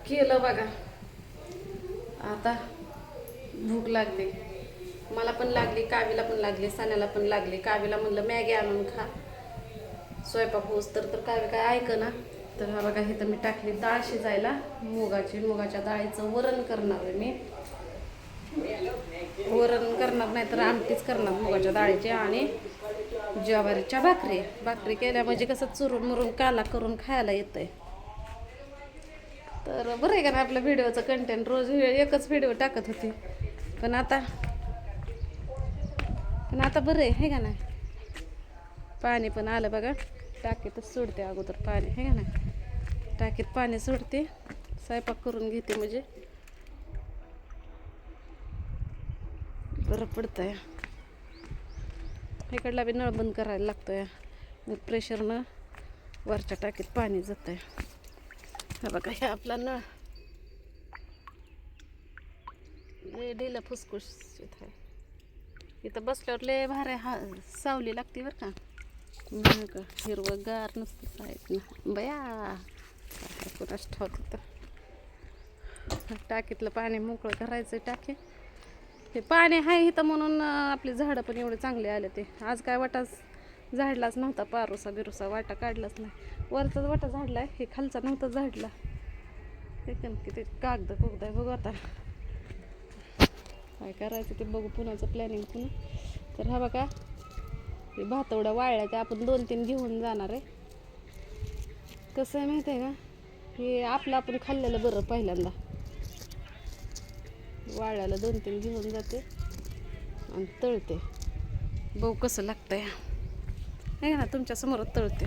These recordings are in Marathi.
केलं बघा. आता भूक लागली, मला पण लागली, कावीला पण लागली, सान्याला पण लागली. कावीला म्हणलं मॅगी आणून खा स्वयंपाक होस तर कावी काय ऐक ना. तर हा बघा, हे तर मी टाकली डाळ शिजायला मुगाच्या डाळीचं वरण करणार आहे मी. वरण करणार नाही तर आमटीच करणार मुगाच्या डाळीची. आणि ज्वारीच्या भाकरी केल्या म्हणजे कसं चुरून मुरून काला करून खायला येतंय. तर बरं आहे का ना आपल्या व्हिडिओचं कंटेंट. रोज एकच व्हिडिओ टाकत होती, पण आता बरं आहे का नाही. पाणी पण आलं बघा, टाकीतच सोडते अगोदर पाणी, आहे का नाही. टाकीत पाणी सोडते, स्वयंपाक करून घेते म्हणजे बरं पडतंय. इकडला बी नळ बंद करायला लागतोय, मग प्रेशरनं वरच्या टाकीत पाणी जात आहे. हा बघा, हे आपला नळ डेला फुसफुशीत आहे. इथं बसल्यावर लय भारी सावली लागते बरं का. नाही का, हिरवं गार नसतं आहेत ना बया, काय कुणाच ठेवत तर. टाकीतलं पाणी मोकळं करायचं. टाकी हे पाणी आहे इथं म्हणून आपली झाडं पण एवढे चांगले आले. ते आज काय वाटाच झाडलाच नव्हता, पारोसा बिरुसा वाटा काढलाच नाही. वरचाच वाटा झाडलाय, हे खालचा नव्हता झाडला. हे किती कागद आहे बघू आता काय करायचं ते बघू, पुण्याचं प्लॅनिंग पुन्हा. तर हा बघा, हे भातवड्या वाळल्या त्या आपण 2-3 घेऊन जाणार आहे. कसं आहे माहिती आहे का, हे आपलं आपण खाल्लेलं बरं. पहिल्यांदा वाळ्याला 2-3 घेऊन जाते आणि तळते, बघू कसं लागतंय. आहे का ना, तुमच्या समोरच तळते.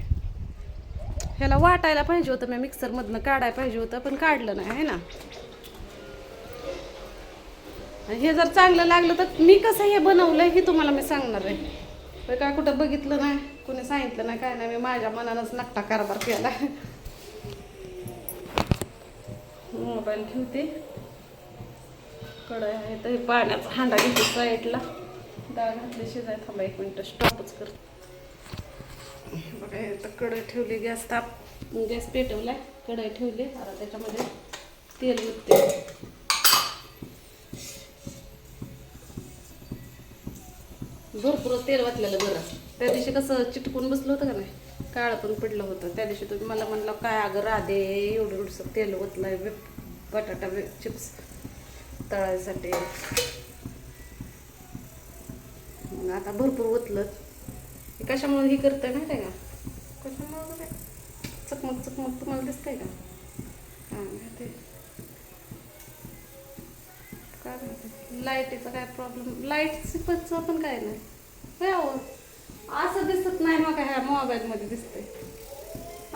ह्याला वाटायला पाहिजे होतं, मी मिक्सरमधनं काढायला पाहिजे होतं, पण काढलं नाही आहे ना. हे जर चांगलं लागलं तर मी कसं हे बनवलं हे तुम्हाला मी सांगणार आहे. काय कुठं बघितलं नाही, कुणी सांगितलं नाही, काय नाही. मी माझ्या मनानंच नक्का कारभार केला. मोबाईल ठेवते, कढई आहे तर पाण्याचा हांडा घेते साईडला. डाळ घातली शिजाय, थांबा 1 मिनिट स्टॉपच करते. बघा, हे तर कढई ठेवली, गॅस पेटवलाय, कढई ठेवली. आता त्याच्यामध्ये तेल ओतते. भरपूर तेल वाटलेलं बरं. त्या दिवशी कसं चिटकून बसलं होतं का नाही, काळं पण पडलं होतं. त्या दिवशी तुम्ही मला म्हणलं काय अगं राधे एवढं तेल ओतलंय बटाटा चिप्स तळायसाठी. मग आता भरपूर ओतलं. हे कशामुळे हे करतंय माहिती आहे का, कशामुळे चकमक तुम्हाला दिसतंय का. हां, ते काय माहिती लाईटीचा काय प्रॉब्लेम. लाईटचं पण काय नाही होय. असं दिसत नाही मग ह्या मोबाईलमध्ये दिसतंय,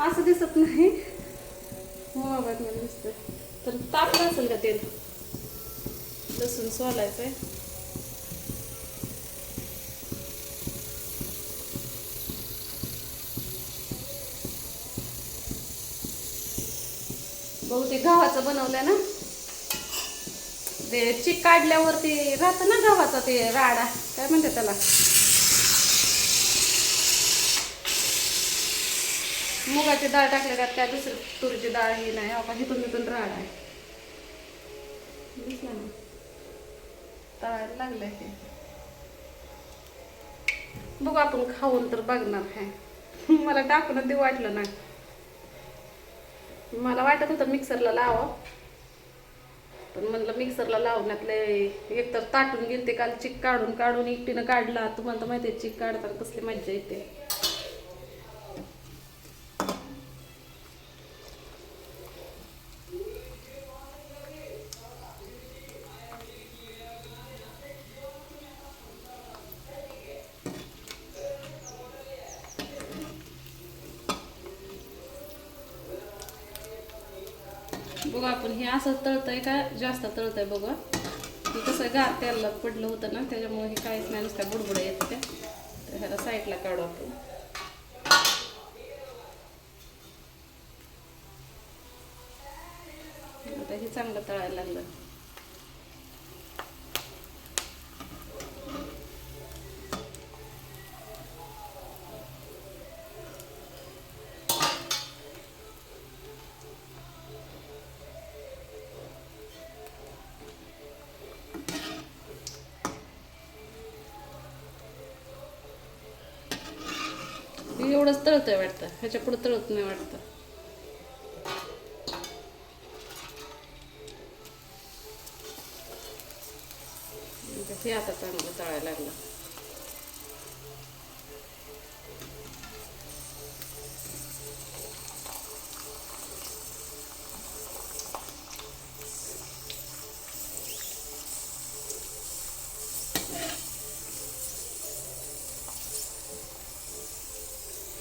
असं दिसत नाही मोबाईलमध्ये दिसतंय. तर तापलं असेल का तेल. लसूण सोलायचं आहे. बहुतेक गव्हाचं बनवलं ना, ते चिक काढल्यावरती राहतं ना गव्हाचा ते राडा, काय म्हणते त्याला. मुगाची डाळ टाकली का त्या दुसरी तुरीची डाळ ही नाही, आपण हिथून राडा आहे. दिसलं ना, तळायला लागलंय ते. बघू आपण खाऊन तर बघणार आहे. मला टाकून ते वाटलं नाही. मला वाटत होतं मिक्सरला लावा, पण म्हणलं मिक्सरला लावण्यातले एकतर ताटून गेले ते. काल चिक काढून एकटीनं काढला. तुम्हाला तर माहिती आहे चिक काढताना कसली मज्जा येते. बघा आपण हे असं तळतंय का जास्त तळतंय बघा. हे कसं गार तेलाला पडलं होतं ना, त्याच्यामुळे हे काहीच नाही, नुसत्या बुडबुड्या येत त्या. तर ह्याला साईडला काढू आपण. आता हे चांगलं तळायला लागलं. तेवढंच तळतोय वाटतं, ह्याच्या पुढे तळत नाही वाटतं. हे आता चांगलं तळायला लागलं.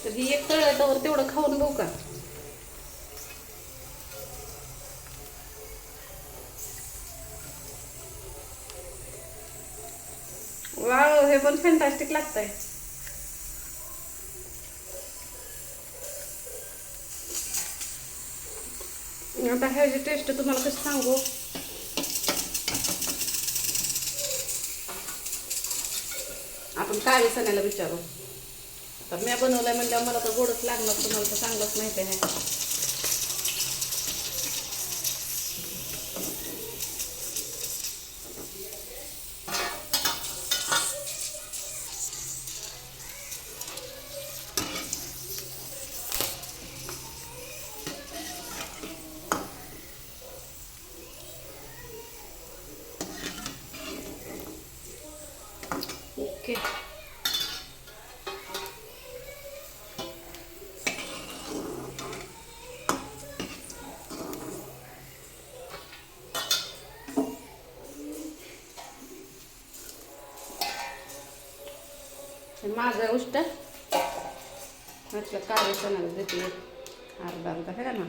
तर ही एक तळल्यावर तेवढं खाऊन बघू का? वाव, हे पण फॅन्टास्टिक लागतंय. आता ह्याची टेस्ट तुम्हाला कशी सांगू. आपण काळी सणाला विचारू. तर मी बनवलंय म्हणल्यावर मला तर गोडच लागणार, तुम्हाला तर चांगलंच माहिती आहे. ओके. माझं उष्ट म्हटलं काळे सणाला देते अर्धा अर्धा आहे ना.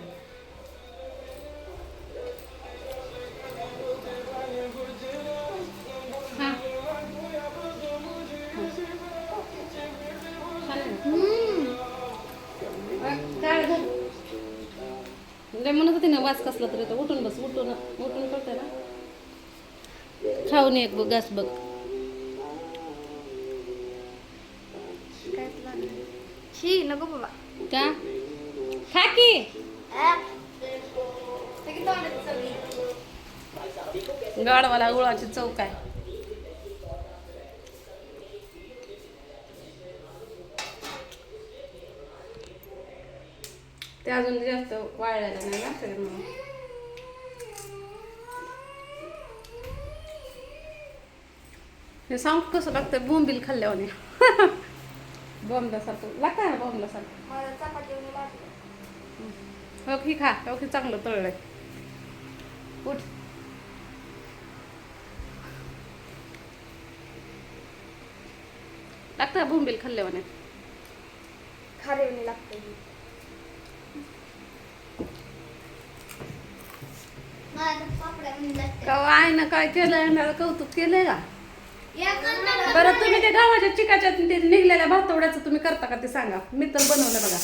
म्हणत होती ना वास कसला तरी तर उठून बस, उठून उठून करते ना. खाऊन एक बघ, घास बघ. नको बाबा. का खा की. गाडवाला गुळाची चौक आहे. ते अजून जास्त वाळलेलं नाही ना त्याच्यामुळे. हे सांग कसं लागतं बोंबील खाल्ल्यावाने. बॉम्बल्यासारखं लागतं ना, बॉम्बल्यासारखं. हो की खा, हो की चांगलं तळलंय. उठ. लागतं बोंबील खाल्ल्यावाने. खारेवणी लागते. काय ना काय केलंय, कौतुक केलंय का? बरं तुम्ही ते गावाच्या चिकाच्या ते निघलेल्या भातवड्याचं तुम्ही करता का ते सांगा. मी तर बनवलं बघा.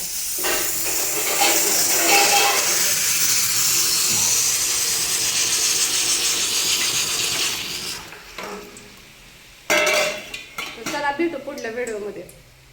चला भेटू पुढल्या व्हिडिओमध्ये.